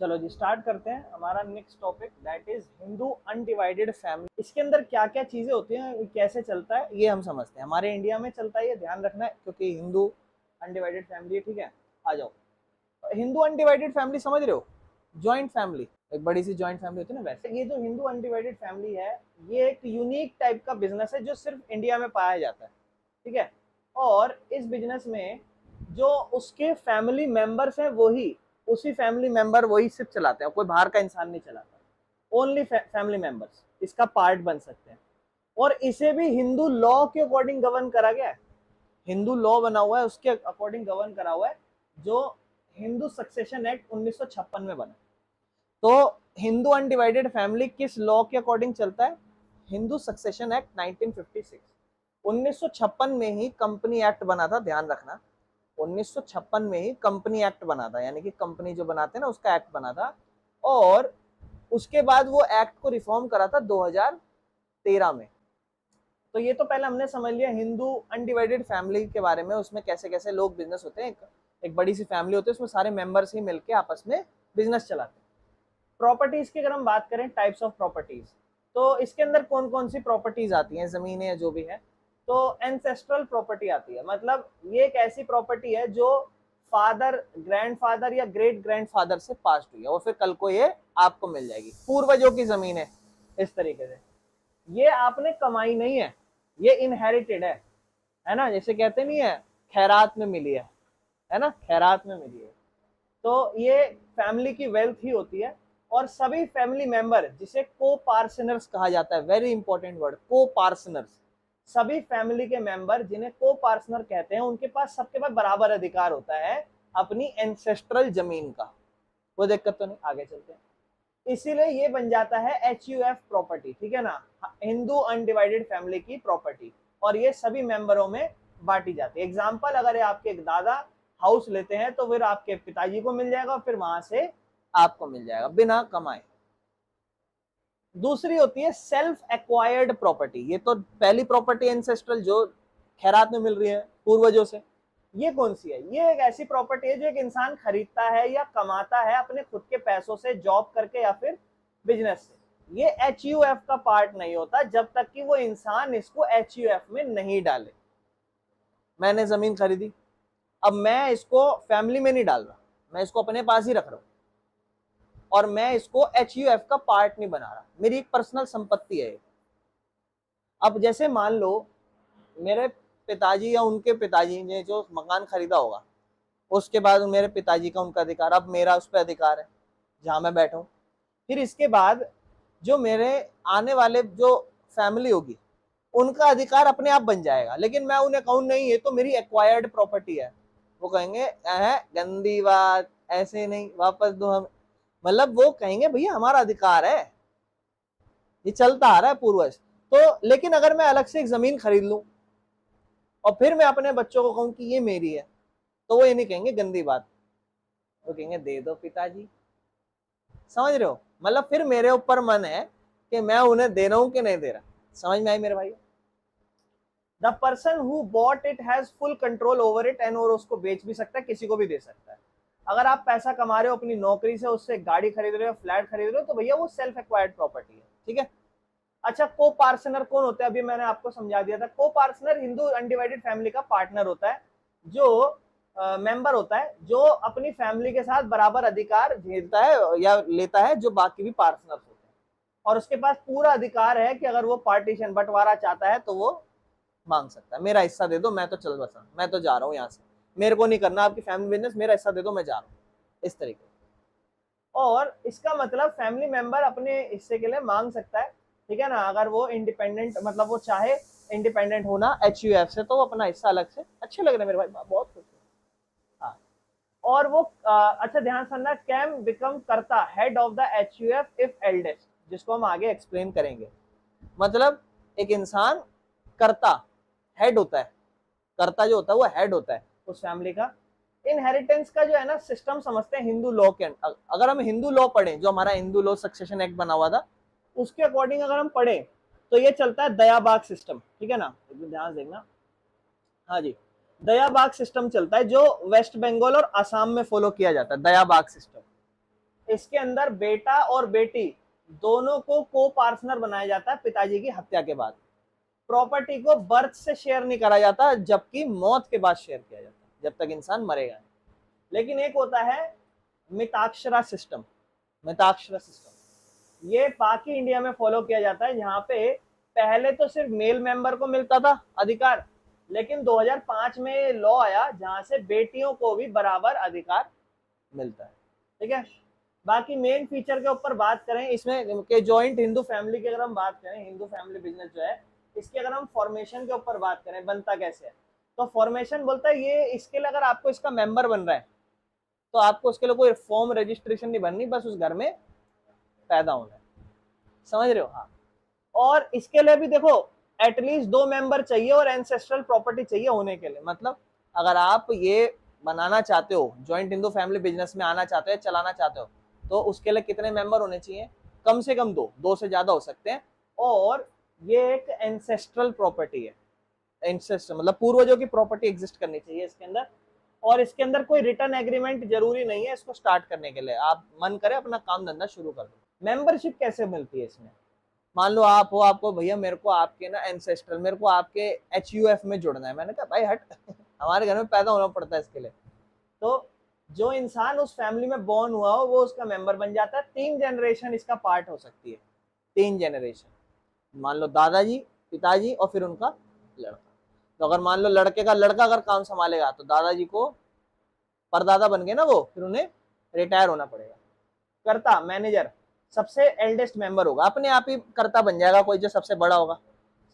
चलो जी स्टार्ट करते हैं हमारा next topic that is Hindu undivided family. इसके अंदर क्या क्या चीजें होती हैं, कैसे चलता है, ये हम समझते हैं। हमारे इंडिया में चलता है, ये ध्यान रखना है क्योंकि हिंदू अनडिवाइडेड फैमिली है। ठीक है, आ जाओ। हिंदू अनडिवाइडेड फैमिली समझ रहे हो? जॉइंट फैमिली, एक बड़ी सी जॉइंट फैमिली होती है ना, वैसे ये जो हिंदू अनडिवाइडेड फैमिली है, ये एक यूनिक टाइप का बिजनेस है जो सिर्फ इंडिया में पाया जाता है। ठीक है, और इस बिजनेस में जो उसके फैमिली मेंबर्स हैं वही, उसी फैमिली मेंबर वही सिर्फ चलाते हैं, कोई बाहर का इंसान नहीं चलाता। ओनली फैमिली मेंबर्स इसका पार्ट बन सकते हैं। और इसे भी हिंदू लॉ के अकॉर्डिंग गवर्न करा गया है। हिंदू लॉ बना हुआ है, उसके अकॉर्डिंग गवर्न करा हुआ है, जो हिंदू सक्सेशन एक्ट 1956 में बना। तो हिंदू अनडिवाइडेड फैमिली किस लॉ के अकॉर्डिंग चलता है? Hindu succession act 1956। 1956 में ही कंपनी एक्ट बना था, ध्यान रखना। 1956 में ही कंपनी एक्ट बना था, यानी कि कंपनी जो बनाते हैं ना उसका एक्ट बना था। और उसके बाद वो एक्ट को रिफॉर्म करा था 2013 में। तो ये तो पहले हमने समझ लिया हिंदू अनडिवाइडेड फैमिली के बारे में, उसमें कैसे कैसे लोग बिजनेस होते हैं। एक बड़ी सी फैमिली होती है, उसमें सारे मेंबर्स ही मिलके आपस में बिजनेस चलाते हैं। प्रॉपर्टीज की अगर हम बात करें, टाइप्स ऑफ प्रॉपर्टीज, तो इसके अंदर कौन कौन सी प्रॉपर्टीज आती हैं, जमीनें या जो भी है। तो एंसेस्ट्रल प्रॉपर्टी आती है, मतलब ये एक ऐसी प्रॉपर्टी है जो फादर, ग्रैंडफादर या ग्रेट ग्रैंडफादर से पास हुई है और फिर कल को ये आपको मिल जाएगी। पूर्वजों की जमीन है, इस तरीके से। ये आपने कमाई नहीं है, ये इनहेरिटेड है ना, जैसे कहते नहीं है खैरात में मिली है ना, खैरात में मिली है। तो ये फैमिली की वेल्थ ही होती है। और सभी फैमिली मेंबर, जिसे को पार्सनर्स कहा जाता है, वेरी इंपॉर्टेंट वर्ड, को पार्सनर्स। सभी फैमिली के मेंबर जिन्हें को पार्सनर कहते हैं, उनके पास, सबके पास बराबर अधिकार होता है अपनी एंसेस्ट्रल जमीन का। वो दिक्कत तो नहीं, आगे चलते हैं। इसीलिए ये बन जाता है HUF प्रॉपर्टी, ठीक है ना, हिंदू अनडिवाइडेड फैमिली की प्रॉपर्टी। और ये सभी मेंबरों में बांटी जाती है। एग्जाम्पल, अगर आपके दादा हाउस लेते हैं तो फिर आपके पिताजी को मिल जाएगा, फिर वहां से आपको मिल जाएगा बिना कमाए। दूसरी होती है सेल्फ एक्वायर्ड प्रॉपर्टी। ये तो पहली प्रॉपर्टी एंसेस्ट्रल, जो खैरात में मिल रही है पूर्वजों से। ये कौन सी है? ये एक ऐसी प्रॉपर्टी है जो एक इंसान खरीदता है या कमाता है अपने खुद के पैसों से, जॉब करके या फिर बिजनेस से। ये HUF का पार्ट नहीं होता जब तक कि वो इंसान इसको HUF में नहीं डाले। मैंने जमीन खरीदी, अब मैं इसको फैमिली में नहीं डाल रहा, मैं इसको अपने पास ही रख रहा हूं और मैं इसको HUF का पार्ट नहीं बना रहा, मेरी एक पर्सनल संपत्ति है। अब जैसे मान लो मेरे पिताजी या उनके पिताजी ने जो मकान खरीदा होगा, उसके बाद मेरे पिताजी का उनका अधिकार, अब मेरा उस पर अधिकार है जहां मैं बैठा हूं। फिर इसके बाद जो मेरे आने वाले जो फैमिली होगी, उनका अधिकार अपने आप बन जाएगा। लेकिन मैं उन्हें कहूं नहीं ये तो मेरी एक्वायर्ड प्रॉपर्टी है, वो कहेंगे गंदी बात, ऐसे नहीं, वापस दो हम। मतलब वो कहेंगे भैया हमारा अधिकार है, ये चलता आ रहा है पूर्वज। तो लेकिन अगर मैं अलग से एक जमीन खरीद लूं और फिर मैं अपने बच्चों को कहूं कि ये मेरी है, तो वो ये नहीं कहेंगे गंदी बात, वो कहेंगे दे दो पिताजी। समझ रहे हो? मतलब फिर मेरे ऊपर मन है कि मैं उन्हें दे रहा हूं कि नहीं दे रहा। समझ में आई मेरे भाई? The person who bought it has full control over it and, और उसको बेच भी सकता है, किसी को भी दे सकता है। अगर आप पैसा कमा रहे हो अपनी नौकरी से, उससे गाड़ी खरीद रहे हो, फ्लैट खरीद रहे हो, तो भैया वो सेल्फ एक्वायर्ड प्रॉपर्टी है। ठीक है। अच्छा, को पार्टनर कौन होता है? अभी मैंने आपको समझा दिया था। को पार्टनर हिंदू अनडिवाइडेड फैमिली का पार्टनर होता है, जो मेंबर होता है, जो अपनी फैमिली के साथ बराबर अधिकार झेलता है या लेता है, जो बाकी भी पार्टनर्स होते हैं। और उसके पास पूरा अधिकार है कि अगर वो पार्टीशन, बंटवारा चाहता है तो वो मांग सकता है, मेरा हिस्सा दे दो, मैं तो चल बसा, मैं तो जा रहा हूँ यहाँ से, मेरे को नहीं करना आपकी फैमिली बिजनेस, मेरा हिस्सा दे दो, मैं जा रहा हूँ, इस तरीके। और इसका मतलब फैमिली मेंबर अपने हिस्से के लिए मांग सकता है, ठीक है ना, अगर वो इंडिपेंडेंट, मतलब वो चाहे इंडिपेंडेंट होना HUF से, तो वो अपना हिस्सा अलग से। अच्छे लग रहे हैं मेरे भाई, बहुत खुश हूँ। हाँ, और वो अच्छा ध्यान सुनना, कैन बिकम करता head of the HUF if eldest, जिसको हम आगे एक्सप्लेन करेंगे। मतलब एक इंसान करता, हेड होता है, कर्ता जो होता है वो हेड होता है उस फैमिली का। इनहेरिटेंस का जो है ना सिस्टम समझते हैं हिंदू लॉ के। अगर हम हिंदू लॉ पढ़ें, जो हमारा हिंदू लॉ सक्सेशन एक्ट बना हुआ था, उसके अकॉर्डिंग अगर हम पढ़ें तो ये चलता है दयाबाग सिस्टम। ठीक है ना, ध्यान देखना। हाँ जी, दयाबाग सिस्टम चलता है, जो वेस्ट बंगाल और असम में फॉलो किया जाता है, दयाबाग सिस्टम। इसके अंदर बेटा और बेटी दोनों को को पार्टनर बनाया जाता है पिताजी की हत्या के बाद। प्रॉपर्टी को बर्थ से शेयर नहीं करा जाता, जबकि मौत के बाद शेयर किया जाता है, जब तक इंसान मरेगा। लेकिन एक होता है मिताक्षरा सिस्टम। मिताक्षरा सिस्टम ये बाकी इंडिया में फॉलो किया जाता है, जहां पे पहले तो सिर्फ मेल मेंबर को मिलता था अधिकार, लेकिन 2005 में लॉ आया जहां से बेटियों को भी बराबर अधिकार मिलता है। ठीक है, बाकी मेन फीचर के ऊपर बात करें इसमें के जॉइंट हिंदू फैमिली की, अगर हम बात करें हिंदू फैमिली बिजनेस जो है, इसकी अगर हम फॉर्मेशन के ऊपर बात करें बनता कैसे है, तो फॉर्मेशन बोलता है ये इसके लिए अगर आपको इसका मेंबर बन रहा है तो आपको उसके लिए कोई फॉर्म रजिस्ट्रेशन नहीं बननी, बस उस घर में पैदा होना है। समझ रहे हो? हाँ। और इसके लिए भी देखो एटलीस्ट 2 मेंबर चाहिए और एंसेस्ट्रल प्रॉपर्टी चाहिए होने के लिए। मतलब अगर आप ये बनाना चाहते हो, जॉइंट हिंदू फैमिली बिजनेस में आना चाहते हो, चलाना चाहते हो, तो उसके लिए कितने मेंबर होने चाहिए? कम से कम 2 से ज्यादा हो सकते हैं। और ये एक एंसेस्ट्रल प्रॉपर्टी है, एंसेस्टर मतलब पूर्वजों की प्रॉपर्टी एग्जिस्ट करनी चाहिए इसके अंदर। और इसके अंदर कोई रिटर्न एग्रीमेंट जरूरी नहीं है इसको स्टार्ट करने के लिए, आप मन करे अपना काम धंधा शुरू कर दो। मेंबरशिप कैसे मिलती है इसमें? मान लो आप हो, आपको भैया मेरे को आपके ना एंसेस्ट्रल, मेरे को आपके HUF में जुड़ना है। मैंने कहा भाई हट हमारे घर में पैदा होना पड़ता है इसके लिए। तो जो इंसान उस फैमिली में बॉर्न हुआ हो वो उसका मेंबर बन जाता है। 3 जनरेशन इसका पार्ट हो सकती है, 3 जनरेशन। मान लो दादाजी, पिताजी और फिर उनका लड़का। तो अगर मान लो लड़के का लड़का अगर काम संभालेगा तो दादाजी को परदादा बन गए ना वो, फिर उन्हें रिटायर होना पड़ेगा। कर्ता मैनेजर सबसे एल्डेस्ट मेंबर होगा, अपने आप ही कर्ता बन जाएगा कोई जो सबसे बड़ा होगा।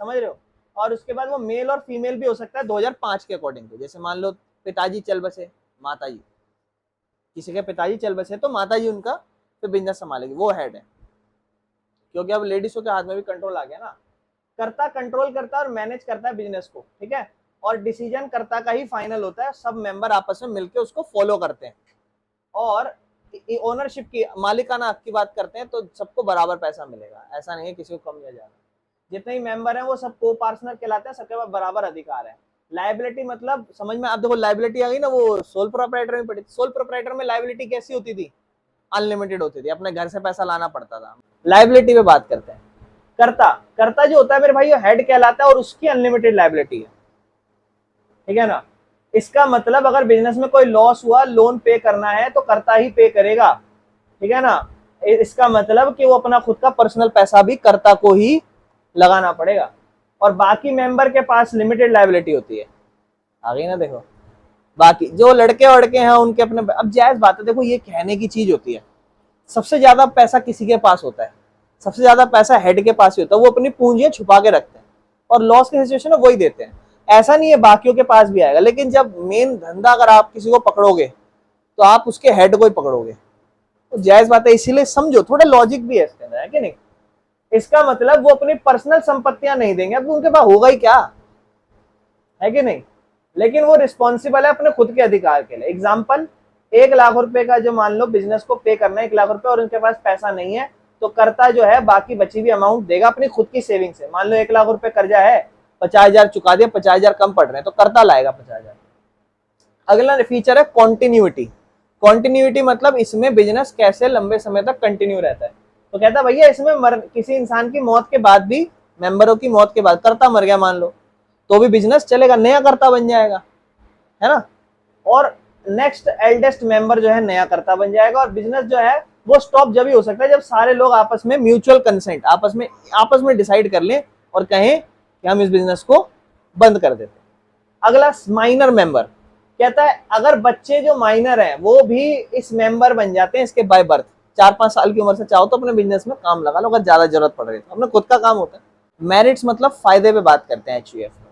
समझ रहे हो? और उसके बाद वो मेल और फीमेल भी हो सकता है 2005 के अकॉर्डिंग टू। जैसे मान लो पिताजी चल बसे, माताजी, किसी के पिताजी चल बसे तो माताजी उनका फिर बिजनेस संभालेगी, वो हेड है, क्योंकि अब लेडीजों के हाथ में भी कंट्रोल आ गया ना। कर्ता कंट्रोल करता है और मैनेज करता है बिजनेस को। ठीक है, और डिसीजन कर्ता का ही फाइनल होता है, सब मेंबर आपस में मिलकर उसको फॉलो करते हैं। और ओनरशिप की, मालिकाना हक की बात करते हैं तो सबको बराबर पैसा मिलेगा, ऐसा नहीं है किसी को कम या ज्यादा। जितने ही मेंबर हैं वो सब को पार्टनर कहलाते हैं, सबके पास बराबर अधिकार है। लायबिलिटी मतलब समझ में, आप देखो लायबिलिटी आ गई ना, वो सोल प्रोप्राइटर में पड़ी। सोल प्रोप्राइटर में लायबिलिटी कैसी होती थी? अनलिमिटेड होती थी, अपने घर से पैसा लाना पड़ता था। लायबिलिटी पे बात करते हैं। कर्ता, कर्ता जो होता है मेरे भाई वो हेड कहलाता है और उसकी अनलिमिटेड लायबिलिटी है। ठीक है ना? इसका मतलब अगर बिजनेस में कोई लॉस हुआ, लोन पे करना है तो कर्ता ही पे करेगा। ठीक है ना? इसका मतलब कि वो अपना खुद का पर्सनल पैसा भी कर्ता को ही लगाना पड़ेगा। और बाकी मेंबर के पास लिमिटेड लायबिलिटी होती है। आ गई ना? देखो बाकी जो लड़के वड़के हैं उनके अपने, अब जायज बात है, देखो ये कहने की चीज होती है। सबसे ज्यादा पैसा किसी के पास होता है, सबसे ज्यादा पैसा हेड के पास ही होता है, वो अपनी पूंजियां छुपा के रखते हैं और लॉस की सिचुएशन में वही देते हैं। ऐसा नहीं है बाकियों के पास भी आएगा, लेकिन जब मेन धंधा अगर आप किसी को पकड़ोगे तो आप उसके हेड को ही पकड़ोगे। तो जायज बात है, इसीलिए समझो, थोड़ा लॉजिक भी है इसके अंदर, है कि नहीं? इसका मतलब वो अपनी पर्सनल संपत्तियां नहीं देंगे, अब उनके पास होगा ही क्या, है कि नहीं? लेकिन वो रिस्पॉन्सिबल है अपने खुद के अधिकार के लिए। एग्जाम्पल, 1 लाख रुपए का जो मान लो बिजनेस को पे करना है 1 लाख रुपए, और उनके पास पैसा नहीं है, तो कर्ता जो है बाकी बची हुई अमाउंट देगा अपनी खुद की सेविंग से। मान लो 1 लाख रुपए कर्जा है, 50,000 चुका दिया, 50,000 कम पड़ रहे हैं तो कर्ता लाएगा 50,000। अगला फीचर है कॉन्टिन्यूटी। कॉन्टिन्यूटी मतलब इसमें बिजनेस कैसे लंबे समय तक कंटिन्यू रहता है। तो कहता है भैया इसमें किसी इंसान की मौत के बाद भी, मेंबरों की मौत के बाद, कर्ता मर गया मान लो, तो भी बिजनेस चलेगा, नया कर्ता बन जाएगा, है ना? और नेक्स्ट एल्डेस्ट मेंबर जो है नया कर्ता बन जाएगा। और बिजनेस जो है वो स्टॉप जब ही हो सकता है जब सारे लोग आपस में म्यूचुअल कंसेंट, आपस में डिसाइड कर लें और कहें कि हम इस बिजनेस को बंद कर देते हैं। अगला माइनर मेंबर, कहता है अगर बच्चे जो माइनर हैं वो भी इस मेंबर बन जाते हैं इसके बाय बर्थ, 4-5 साल की उम्र से चाहो तो अपने बिजनेस में काम लगा लो, अगर ज्यादा जरूरत पड़ रही है तो अपने खुद का काम होता है। मेरिट्स मतलब फायदे पे बात करते हैं HUF में।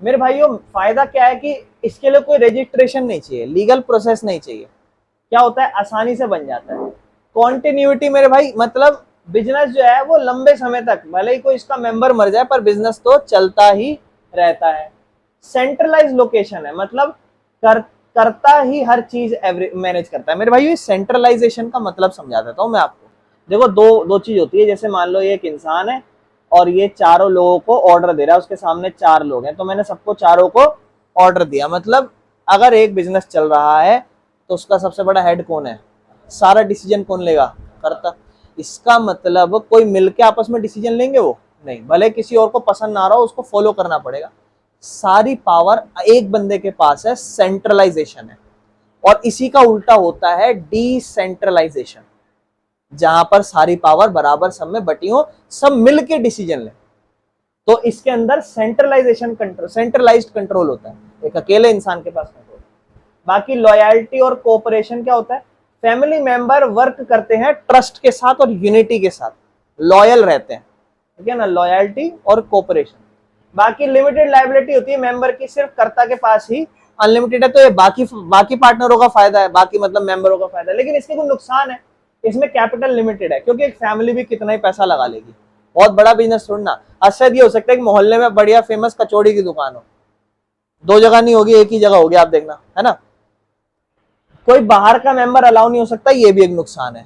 मेरे भाइयों फायदा क्या है कि इसके लिए कोई रजिस्ट्रेशन नहीं चाहिए, लीगल प्रोसेस नहीं चाहिए। क्या होता है, आसानी से बन जाता है। कॉन्टिन्यूटी मेरे भाई मतलब बिजनेस जो है वो लंबे समय तक, भले ही कोई इसका मेंबर मर जाए पर बिजनेस तो चलता ही रहता है। सेंट्रलाइज लोकेशन है, मतलब करता ही हर चीज मैनेज करता है। मेरे भाई इस सेंट्रलाइजेशन का मतलब समझा देता हूँ मैं आपको। देखो दो चीज होती है। जैसे मान लो ये एक इंसान है और ये चारों लोगों को ऑर्डर दे रहा है, उसके सामने 4 लोग हैं, तो मैंने सबको चारों को ऑर्डर दिया। मतलब अगर एक बिजनेस चल रहा है तो उसका सबसे बड़ा हेड कौन है? सारा डिसीजन कौन लेगा? कर्ता। इसका मतलब कोई मिलके आपस में डिसीजन लेंगे? वो नहीं, भले किसी और को पसंद ना रहा हो, उसको फॉलो करना पड़ेगा। सारी पावर एक बंदे के पास है, सेंट्रलाइजेशन है। और इसी का उल्टा होता है डिसेंट्रलाइजेशन, जहां पर सारी पावर बराबर सब में बटी हो, सब मिलके डिसीजन ले। तो इसके अंदर सेंट्रलाइजेशन कंट्रोल, सेंट्रलाइज्ड कंट्रोल होता है, एक अकेले इंसान के पास कंट्रोल। बाकी लॉयल्टी और कोऑपरेशन क्या होता है? फैमिली मेंबर वर्क करते हैं ट्रस्ट के साथ और यूनिटी के साथ, लॉयल रहते हैं, ठीक है ना, लॉयल्टी और कोऑपरेशन। बाकी लिमिटेड लायबिलिटी होती है मेंबर की, सिर्फ कर्ता के पास ही अनलिमिटेड है, तो ये बाकी पार्टनरों का फायदा है, बाकी मतलब मेंबरों का फायदा है। लेकिन इसके कुछ नुकसान है, इसमें कैपिटल लिमिटेड है, क्योंकि एक फैमिली भी कितना ही पैसा लगा लेगी, बहुत बड़ा बिजनेस छोड़ना। असद ये हो सकता है कि मोहल्ले में बढ़िया फेमस कचौड़ी की दुकान हो, दो जगह नहीं होगी, एक ही जगह होगी, आप देखना, है ना। कोई बाहर का मेंबर अलाउ नहीं हो सकता, ये भी एक नुकसान है।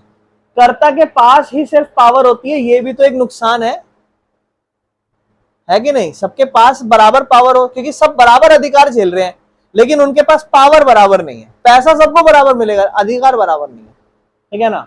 कर्ता के पास ही सिर्फ पावर होती है, ये भी तो एक नुकसान है कि नहीं? सबके पास बराबर पावर हो, क्योंकि सब बराबर अधिकार झेल रहे हैं, लेकिन उनके पास पावर बराबर नहीं है। पैसा सबको बराबर मिलेगा, अधिकार बराबर नहीं है, ठीक है ना।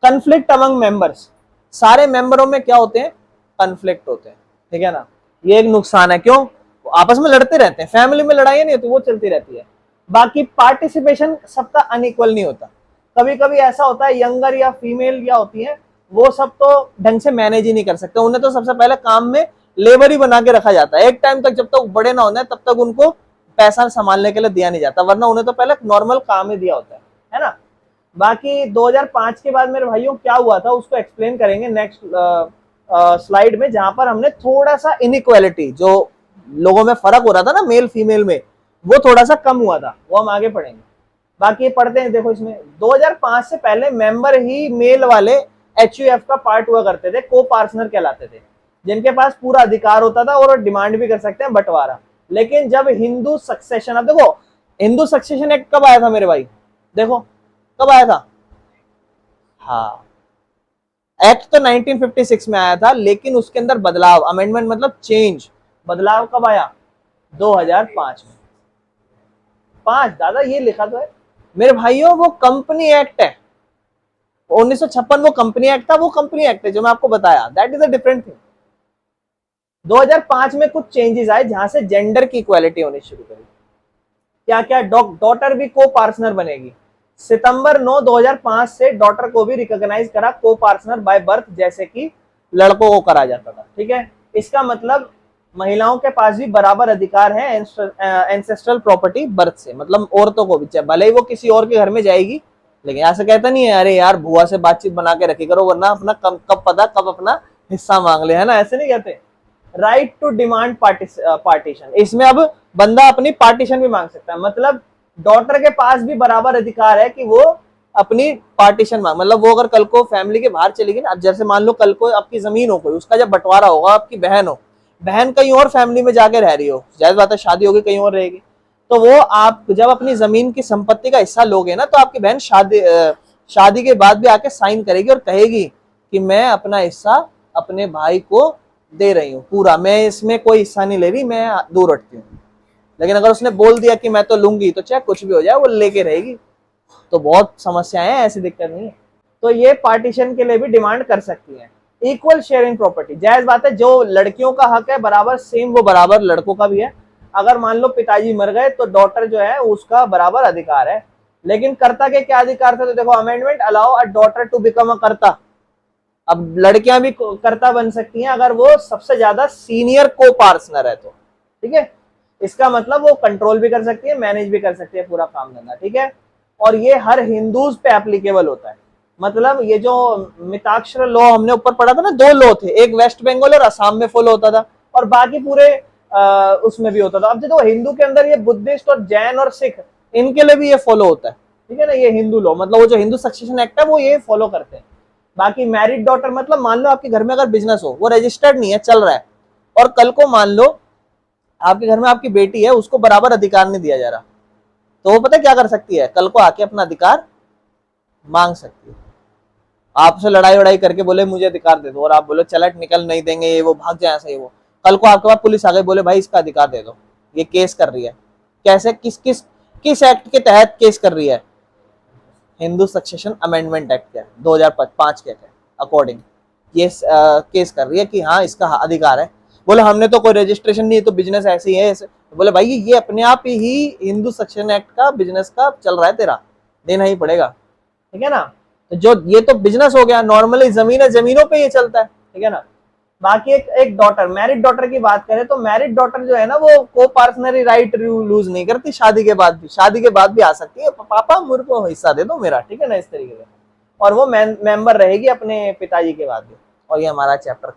कन्फ्लिक्ट अमंग मेंबर्स, सारे मेंबरों में क्या होते हैं? कन्फ्लिक्ट होते हैं, ठीक है ना। ये एक नुकसान है, क्यों? आपस में लड़ते रहते हैं, फैमिली में लड़ाई नहीं होती, वो चलती रहती है। बाकी पार्टिसिपेशन सबका अनइक्वल नहीं होता, कभी कभी ऐसा होता है यंगर या फीमेल या होती है, वो सब तो ढंग से मैनेज ही नहीं कर सकते, उन्हें तो सबसे पहले काम में लेबर ही बना के रखा जाता है। एक टाइम तक, जब तक बड़े ना होने तब तक उनको पैसा संभालने के लिए दिया नहीं जाता, वरना उन्हें तो पहले नॉर्मल काम ही दिया होता है ना। बाकी 2005 के बाद मेरे भाइयों क्या हुआ था, उसको एक्सप्लेन करेंगे नेक्स्ट स्लाइड में, जहां पर हमने थोड़ा सा इनइक्वालिटी, जो लोगों में फर्क हो रहा था ना मेल फीमेल में, वो थोड़ा सा कम हुआ था, वो हम आगे पढ़ेंगे। बाकी पढ़ते हैं, देखो इसमें 2005 से पहले मेंबर ही मेल वाले HUF का पार्ट हुआ करते थे, को पार्टनर कहलाते थे, जिनके पास पूरा अधिकार होता था और डिमांड भी कर सकते हैं बंटवारा। लेकिन जब हिंदू सक्सेशन, अब देखो हिंदू सक्सेशन एक्ट कब आया था मेरे भाई? देखो कब आया था? हाँ, एक्ट तो 1956 में आया था, लेकिन उसके अंदर बदलाव, अमेंडमेंट मतलब चेंज, बदलाव कब आया? 2005 में। 5 दादा ये लिखा तो है मेरे भाइयों, वो कंपनी एक्ट है, 1956 वो कंपनी एक्ट था, वो कंपनी एक्ट है जो मैं आपको बताया, that is a different thing. 2005 में कुछ चेंजेस आए, जहां से जेंडर की इक्वालिटी होनी शुरू करी। क्या क्या? डॉटर भी को पार्टनर बनेगी। सितंबर 9 2005 से डॉटर को भी रिकॉग्नाइज करा को पार्टनर बाय बर्थ, जैसे कि लड़कों को करा जाता था, ठीक है। इसका मतलब महिलाओं के पास भी बराबर अधिकार है एंसेस्ट्रल प्रॉपर्टी बर्थ से, मतलब औरतों को भी, चाहे भले ही वो किसी और के घर में जाएगी, लेकिन ऐसा कहता नहीं है अरे यार बुआ से बातचीत बना के रखी करो, वरना अपना कब पता कब अपना हिस्सा मांग ले, है ना, ऐसे नहीं कहते। राइट टू डिमांड पार्टीशन, इसमें अब बंदा अपनी पार्टीशन भी मांग सकता है, मतलब डॉटर के पास भी बराबर अधिकार है कि वो अपनी पार्टीशन मांग, मतलब वो अगर कल को फैमिली के बाहर चली गई ना, अब जैसे मान लो कल को आपकी जमीन हो कोई, उसका जब बंटवारा होगा, आपकी बहन हो, बहन कहीं और फैमिली में जाके रह रही हो, जाहिर बात है शादी होगी कहीं और रहेगी, तो वो आप जब अपनी जमीन की संपत्ति का हिस्सा लोगे ना, तो आपकी बहन शादी के बाद भी आके साइन करेगी और कहेगी कि मैं अपना हिस्सा अपने भाई को दे रही हूँ पूरा, मैं इसमें कोई हिस्सा नहीं ले रही, मैं दूर हटती हूँ। लेकिन अगर उसने बोल दिया कि मैं तो लूंगी, तो चाहे कुछ भी हो जाए वो लेके रहेगी। तो बहुत समस्याएं हैं, ऐसी दिक्कत नहीं है। तो ये पार्टीशन के लिए भी डिमांड कर सकती है। इक्वल शेयर इन प्रॉपर्टी, जायज बात है, जो लड़कियों का हक है बराबर सेम वो बराबर लड़कों का भी है। अगर मान लो पिताजी मर गए तो डॉटर जो है उसका बराबर अधिकार है। लेकिन कर्ता के क्या अधिकार थे? तो देखो, amendment allow a daughter to become a karta. अब लड़कियां भी कर्ता बन सकती हैं अगर वो सबसे ज्यादा सीनियर को पार्टनर है तो, ठीक है। इसका मतलब वो कंट्रोल भी कर सकती है, मैनेज भी कर सकती है पूरा काम धंधा, ठीक है। और ये हर हिंदूज पे एप्लीकेबल होता है। मतलब ये जो मिताक्षर लॉ हमने ऊपर पढ़ा था ना, 2 लॉ थे, एक वेस्ट बंगाल और असम में फॉलो होता था और बाकी पूरे उसमें भी होता था। अब देखो हिंदू के अंदर ये बुद्धिस्ट और जैन और सिख, इनके लिए भी ये फॉलो होता है, ठीक है ना। ये हिंदू लॉ, मतलब वो जो हिंदू सक्सेशन एक्ट है वो ये फॉलो करते हैं। बाकी मैरिड डॉटर, मतलब मान लो आपके घर में अगर बिजनेस हो, वो रजिस्टर्ड नहीं है, चल रहा है, और कल को मान लो आपके घर में आपकी बेटी है, उसको बराबर अधिकार नहीं दिया जा रहा, तो वो पता क्या कर सकती है? कल को आके अपना अधिकार मांग सकती है। आपसे लड़ाई वड़ाई करके बोले मुझे अधिकार दे दो, और आप बोलो चलट निकल, नहीं देंगे, ये वो, भाग जाए, ऐसा ही वो, कल को आपके पास पुलिस आ गई, बोले भाई इसका अधिकार दे दो, ये केस कर रही है, कैसे, किस एक्ट के तहत केस कर रही है? हिंदू सक्सेशन अमेंडमेंट एक्ट के 2005 के अकॉर्डिंग ये केस कर रही है कि हाँ इसका अधिकार है। बोले हमने तो कोई रजिस्ट्रेशन नहीं, तो बिजनेस ऐसे ही है ऐसे। बोले भाई ये अपने आप ही हिंदू सक्सेशन एक्ट का बिजनेस का चल रहा है, तेरा देना ही पड़ेगा, ठीक है ना। तो जो ये तो बिजनेस हो गया, नॉर्मली जमीन है, जमीनों पे ये चलता है, ठीक है ना। बाकी एक डॉटर, मैरिड डॉटर की बात करें तो मैरिड डॉटर जो है ना वो को पर्सनरी राइट लूज नहीं करती, शादी के बाद भी आ सकती है, पापा मुझ को हिस्सा दे दो मेरा, ठीक है ना, इस तरीके से। और वो मेंबर रहेगी अपने पिताजी के बाद भी। और ये हमारा चैप्टर